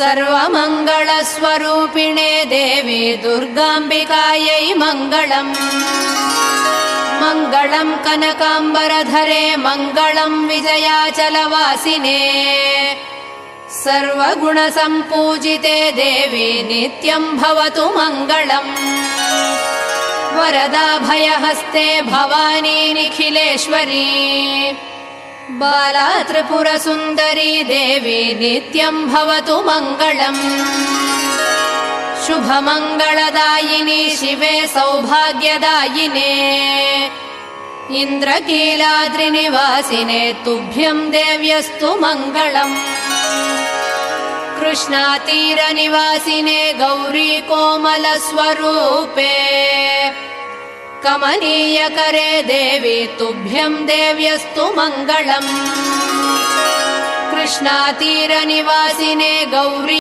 सर्वमङ्गलस्वरूपिणे देवी दुर्गाम्बिकायै मङ्गलम्। मङ्गलम् कनकाम्बरधरे मङ्गलम् विजयाचलवासिने। सर्वगुणसम्पूजिते देवी नित्यम् भवतु मङ्गलम्। वरदाभयहस्ते भवानी निखिलेश्वरी। बाला त्रिपुरसुन्दरी देवी नित्यम् भवतु मङ्गलम्। शुभमङ्गलदायिनी शिवे सौभाग्यदायिने। इन्द्रकीलाद्रिनिवासिने तुभ्यम् देव्यस्तु मङ्गलम्। कृष्णातीरनिवासिने गौरी कोमलस्वरूपे। कमनीयकरे देवी तुभ्यम् देव्यस्तु मङ्गलम्। कृष्णातीरनिवासिने गौरी